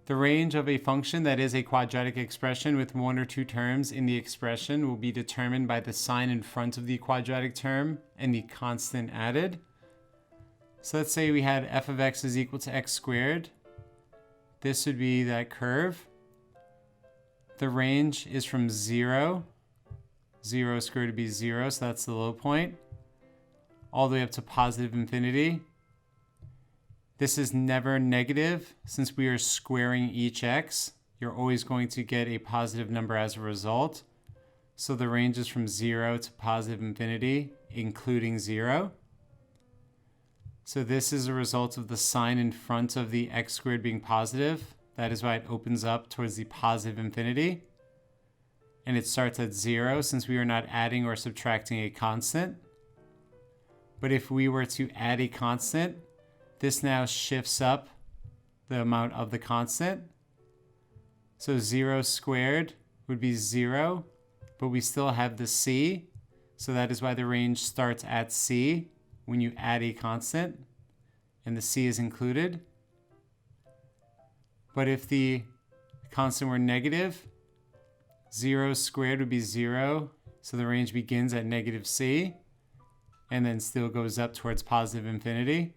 The range of a function that is a quadratic expression with one or two terms in the expression will be determined by the sign in front of the quadratic term and the constant added. So let's say we had f of x is equal to x squared. This would be that curve. The range is from 0 squared would be 0, so that's the low point, all the way up to positive infinity. This is never negative. Since we are squaring each x, you're always going to get a positive number as a result. So the range is from 0 to positive infinity, including 0. So this is a result of the sign in front of the x squared being positive. That is why it opens up towards the positive infinity. And it starts at 0 since we are not adding or subtracting a constant. But if we were to add a constant, this now shifts up the amount of the constant. So 0 squared would be 0, but we still have the c. So that is why the range starts at c when you add a constant, and the c is included. But if the constant were negative, 0 squared would be 0, so the range begins at negative c, and then still goes up towards positive infinity.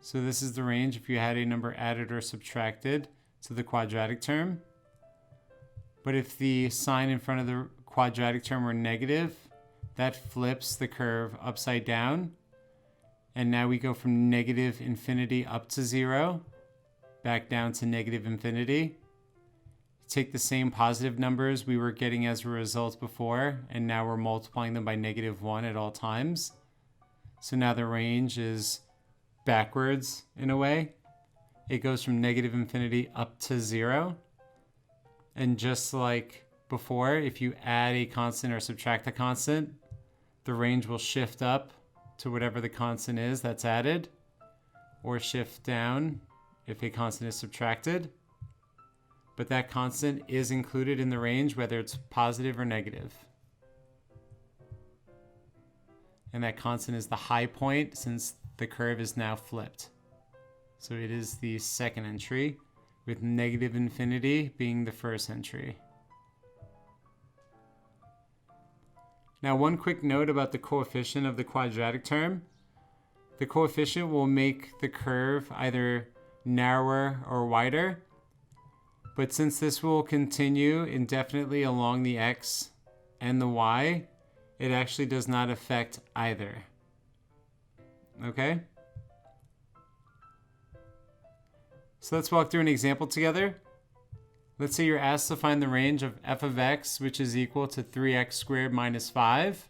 So this is the range if you had a number added or subtracted to the quadratic term. But if the sign in front of the quadratic term were negative, that flips the curve upside down. And now we go from negative infinity up to 0, back down to negative infinity. Take the same positive numbers we were getting as a result before, and now we're multiplying them by -1 at all times. So now the range is backwards in a way. It goes from negative infinity up to 0. And just like before, if you add a constant or subtract a constant, the range will shift up to whatever the constant is that's added, or shift down if a constant is subtracted. But that constant is included in the range, whether it's positive or negative. And that constant is the high point since the curve is now flipped. So it is the second entry, with negative infinity being the first entry. Now, one quick note about the coefficient of the quadratic term. The coefficient will make the curve either narrower or wider. But since this will continue indefinitely along the x and the y, it actually does not affect either. Okay? So let's walk through an example together. Let's say you're asked to find the range of f of x, which is equal to 3x squared minus 5.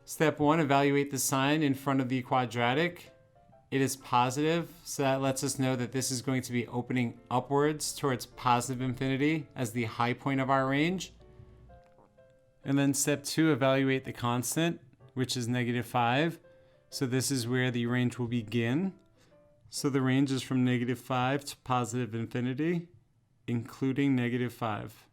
Step 1, evaluate the sign in front of the quadratic. It is positive, so that lets us know that this is going to be opening upwards towards positive infinity as the high point of our range. And then step 2, evaluate the constant, which is -5. So this is where the range will begin. So the range is from -5 to positive infinity, including -5.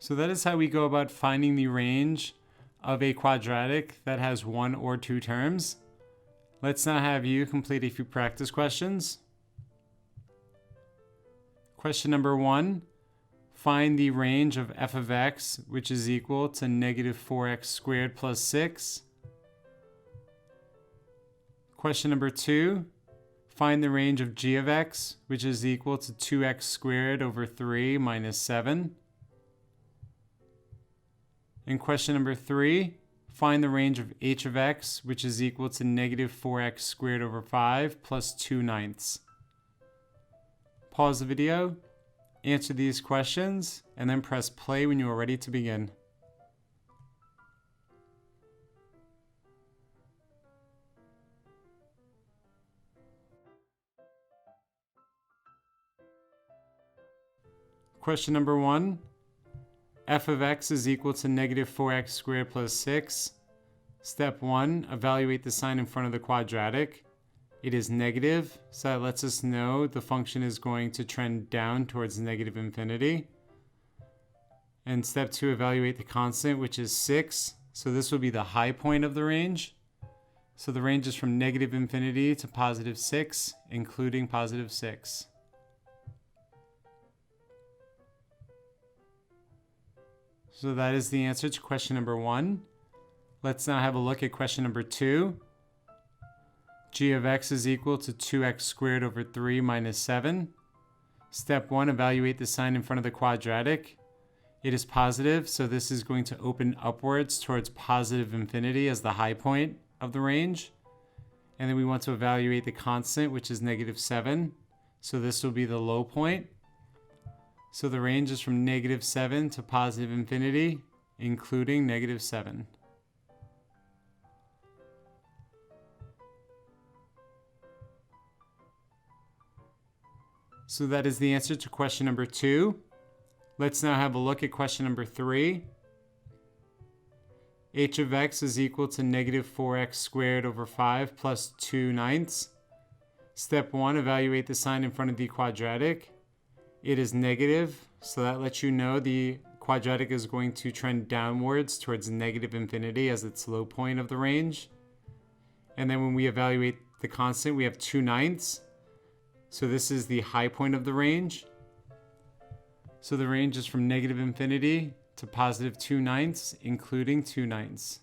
So that is how we go about finding the range of a quadratic that has one or two terms. Let's now have you complete a few practice questions. Question number 1, find the range of f of x, which is equal to -4x squared plus 6. Question number 2, find the range of g of x, which is equal to 2x squared over 3 minus 7. And question number 3, find the range of h of x, which is equal to -4x squared over 5 plus 2/9. Pause the video, answer these questions, and then press play when you are ready to begin. Question number 1. F of x is equal to -4x squared plus 6. Step 1, evaluate the sign in front of the quadratic. It is negative, so that lets us know the function is going to trend down towards negative infinity. And step 2, evaluate the constant, which is 6. So this will be the high point of the range. So the range is from negative infinity to positive 6, including positive 6. So that is the answer to question number 1. Let's now have a look at question number 2. G of x is equal to 2x squared over 3 minus 7. Step 1, evaluate the sign in front of the quadratic. It is positive, so this is going to open upwards towards positive infinity as the high point of the range. And then we want to evaluate the constant, which is negative 7. So this will be the low point. So the range is from negative 7 to positive infinity, including negative 7. So that is the answer to question number 2. Let's now have a look at question number 3. H of x is equal to negative 4x squared over 5 plus 2 ninths. Step 1, evaluate the sign in front of the quadratic. It is negative, so that lets you know the quadratic is going to trend downwards towards negative infinity as its low point of the range. And then when we evaluate the constant, we have 2 ninths. So this is the high point of the range. So the range is from negative infinity to positive 2 ninths, including 2 ninths.